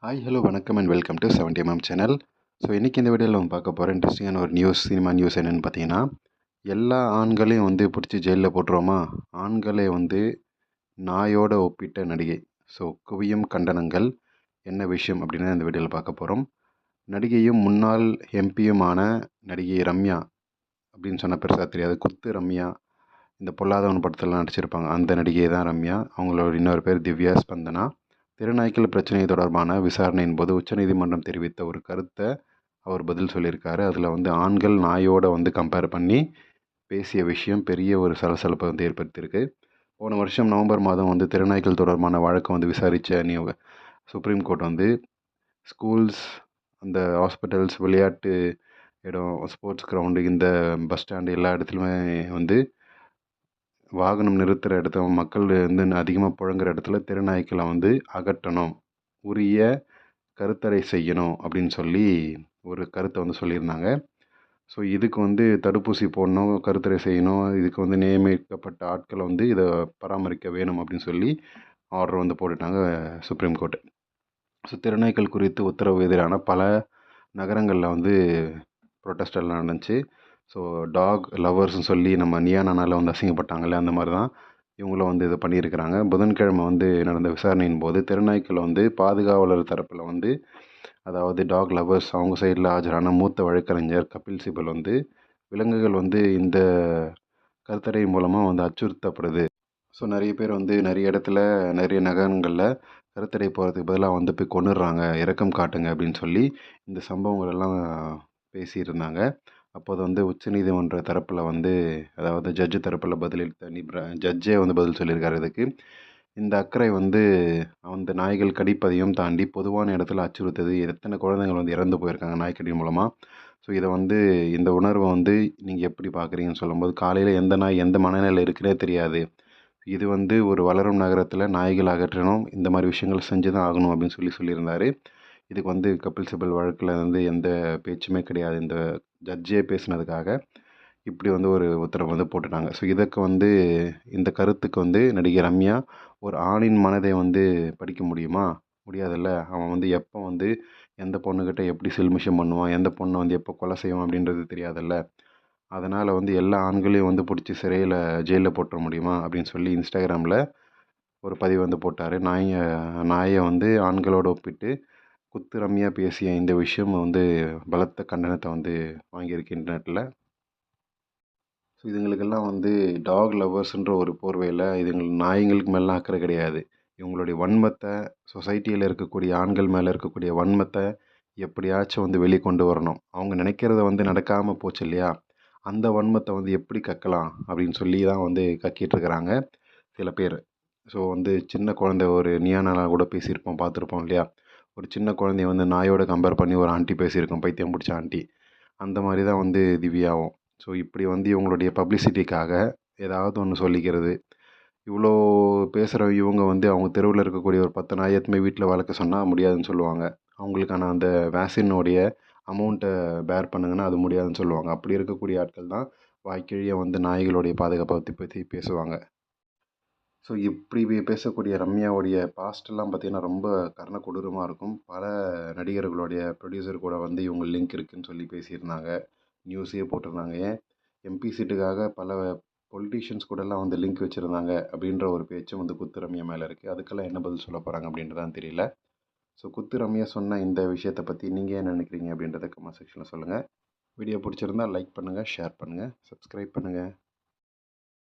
Hi hello வணக்கம் and welcome to 70mm channel. So இன்றைக்கி இந்த வீடியோவில் நம்ம பார்க்க போகிற இன்ட்ரெஸ்டிங்கான ஒரு சினிமா நியூஸ் என்னென்னு பார்த்தீங்கன்னா, எல்லா ஆண்களையும் பிடிச்சி ஜெயிலில் போட்டுருவோமா, ஆண்களை நாயோட ஒப்பிட்ட நடிகை. ஸோ குவியும் கண்டனங்கள். என்ன விஷயம் அப்படின்னு இந்த வீடியோவில் பார்க்க போகிறோம். நடிகையும் முன்னாள் எம்பியுமான நடிகை ரம்யா அப்படின்னு சொன்ன பெருசாக தெரியாது. குத்து ரம்யா, இந்த பொல்லாதவன் படத்திலலாம் நடிச்சிருப்பாங்க, அந்த நடிகை தான் ரம்யா. அவங்களோட இன்னொரு பேர் திவ்யா ஸ்பந்தனா. தெருநாய்க்கள் பிரச்சனை தொடர்பான விசாரணையின் போது உச்சநீதிமன்றம் தெரிவித்த ஒரு கருத்தை அவர் பதில் சொல்லியிருக்காரு. அதில் ஆண்கள் நாயோட கம்பேர் பண்ணி பேசிய விஷயம் பெரிய ஒரு சலசலப்பை ஏற்படுத்தியிருக்கு. போன வருஷம் நவம்பர் மாதம் தெருநாய்க்கள் தொடர்பான வழக்கை விசாரித்த சுப்ரீம் கோர்ட் ஸ்கூல்ஸ், அந்த ஹாஸ்பிட்டல்ஸ், விளையாட்டு இடம், ஸ்போர்ட்ஸ் கிரவுண்டு, இந்த பஸ் ஸ்டாண்டு எல்லா இடத்துலையுமே வாகனம் நிறுத்துகிற இடத்துல மக்கள் அதிகமாக புழங்குற இடத்துல தெருநாய்க்களை அகற்றணும், உரிய கருத்தடை செய்யணும் அப்படின்னு சொல்லி ஒரு கருத்தை சொல்லியிருந்தாங்க. ஸோ இதுக்கு தடுப்பூசி போடணும், கருத்தடை செய்யணும், இதுக்கு நியமிக்கப்பட்ட ஆட்களை இதை பராமரிக்க வேணும் அப்படின்னு சொல்லி ஆர்டர் போட்டுட்டாங்க சுப்ரீம் கோர்ட்டு. ஸோ தெருநாய்க்கள் குறித்து உத்தரவு எதிரான பல நகரங்களில் ப்ரொட்டஸ்ட் எல்லாம் நடந்துச்சு. ஸோ டாக் லவர்ஸ்னு சொல்லி நம்ம நியா நானால அசிங்கப்பட்டாங்களே, அந்த மாதிரி தான் இவங்களும் இதை பண்ணியிருக்கிறாங்க. புதன்கிழமை நடந்த விசாரணையின் போது தெருநாய்க்கள் பாதுகாவலர் தரப்பில் அதாவது டாக் லவர்ஸ் அவங்க சைடில் ஆஜரான மூத்த வழக்கறிஞர் கபில் சிபல் விலங்குகள் இந்த கருத்தடை மூலமாக அச்சுறுத்தப்படுது. ஸோ நிறைய பேர் நிறைய இடத்துல நிறைய நகரங்களில் கருத்தடை போகிறதுக்கு பதிலாக போய் கொன்னுடுறாங்க, இரக்கம் காட்டுங்க அப்படின்னு சொல்லி இந்த சம்பவங்கள் எல்லாம் பேசியிருந்தாங்க. அப்போது உச்சநீதிமன்ற தரப்பில் அதாவது ஜட்ஜு தரப்பில் பதிலளித்த ஜட்ஜே பதில் சொல்லியிருக்காரு. இதுக்கு இந்த அக்கறை அந்த நாய்கள் கடிப்பதையும் தாண்டி பொதுவான இடத்துல அச்சுறுத்துது. எத்தனை குழந்தைகள் இறந்து போயிருக்காங்க நாய்க்கடி மூலமாக. ஸோ இதை இந்த உணர்வை நீங்கள் எப்படி பார்க்குறீங்கன்னு சொல்லும்போது, காலையில் எந்த நாய் எந்த மனநிலையில் இருக்குன்னே தெரியாது. இது ஒரு வளரும் நகரத்தில் நாய்கள் அகற்றணும், இந்த மாதிரி விஷயங்கள் செஞ்சு தான் ஆகணும் அப்படின்னு சொல்லியிருந்தார். இதுக்கு கபில் சிபல் வழக்கில் எந்த பேச்சுமே கிடையாது. இந்த ஜட்ஜே பேசுனதுக்காக இப்படி ஒரு உத்தரவு போட்டுட்டாங்க. ஸோ இதுக்கு இந்த கருத்துக்கு நடிகை ரம்யா, ஒரு ஆணின் மனதை படிக்க முடியுமா? முடியாதுல்ல. அவன் எப்போ எந்த பொண்ணுக்கிட்ட எப்படி சில்மிஷம் பண்ணுவான், எந்த பொண்ணை எப்போ கொலை செய்வான் அப்படின்றது தெரியாதுல்ல. அதனால் எல்லா ஆண்களையும் பிடிச்சி சிறையில் ஜெயிலில் போட்டுற முடியுமா அப்படின்னு சொல்லி இன்ஸ்டாகிராமில் ஒரு பதிவு போட்டார். நாயை ஆண்களோடு ஒப்பிட்டு குத்து ரம்யா பேசிய இந்த விஷயம் பலத்த கண்டனத்தை வாங்கியிருக்கு இன்டர்நெட்டில். ஸோ இதுங்களுக்கெல்லாம் டாக் லவ்வர்ஸ்ன்ற ஒரு போர்வையில் நாய்ங்களுக்கு மேலாம் அக்கறை கிடையாது. இவங்களுடைய வன்மத்தை, சொசைட்டியில் இருக்கக்கூடிய ஆண்கள் மேலே இருக்கக்கூடிய வன்மத்தை எப்படியாச்சும் வெளிக்கொண்டு வரணும். அவங்க நினைக்கிறத நடக்காமல் போச்சு இல்லையா, அந்த வன்மத்தை எப்படி கக்கலாம் அப்படின்னு சொல்லி தான் கக்கிட்டுருக்கிறாங்க சில பேர். ஸோ சின்ன குழந்தை, ஒரு நியானானா கூட பேசியிருப்போம், பார்த்துருப்போம் இல்லையா. ஒரு சின்ன குழந்தைய நாயோட கம்பேர் பண்ணி ஒரு ஆண்டி பேசியிருக்கோம், பைத்தியம் பிடிச்ச ஆண்டி. அந்த மாதிரி தான் திவ்யாவும். ஸோ இப்படி இவங்களுடைய பப்ளிசிட்டிக்காக ஏதாவது ஒன்று சொல்லிக்கிறது. இவ்வளோ பேசுகிற இவங்க அவங்க தெருவில் இருக்கக்கூடிய ஒரு 10 நாயை எடுத்துன்னு போய் வீட்டில் வளர்க்க சொன்னால் முடியாதுன்னு சொல்லுவாங்க. அவங்களுக்கான அந்த வேக்சினுடைய அமௌண்ட்டை பேர் பண்ணுங்கன்னா அது முடியாதுன்னு சொல்லுவாங்க. அப்படி இருக்கக்கூடிய ஆட்கள் தான் வாய்க்கிழிய நாய்களுடைய பாதுகாப்பை பற்றி பேசுவாங்க. ஸோ இப்படி பேசக்கூடிய ரம்யாவுடைய பாஸ்ட்டெல்லாம் பார்த்திங்கன்னா ரொம்ப கர்ண கொடூரமாக இருக்கும். பல நடிகர்களுடைய ப்ரொடியூசர் கூட இவங்க லிங்க் இருக்குதுன்னு சொல்லி பேசியிருந்தாங்க, நியூஸே போட்டிருந்தாங்க. ஏன் எம்பி சீட்டுக்காக பல பொலிட்டீஷியன்ஸ் கூடலாம் லிங்க் வச்சுருந்தாங்க அப்படின்ற ஒரு பேச்சும் குத்து ரம்யா மேலே இருக்குது. அதுக்கெல்லாம் என்ன பதில் சொல்ல போகிறாங்க அப்படின்றதான் தெரியல. ஸோ குத்து ரம்யா சொன்ன இந்த விஷயத்தை பற்றி நீங்கள் என்ன நினைக்கிறீங்க அப்படின்றத கமெண்ட் செக்ஷனில் சொல்லுங்கள். வீடியோ பிடிச்சிருந்தால் லைக் பண்ணுங்கள், ஷேர் பண்ணுங்கள், சப்ஸ்கிரைப் பண்ணுங்கள்.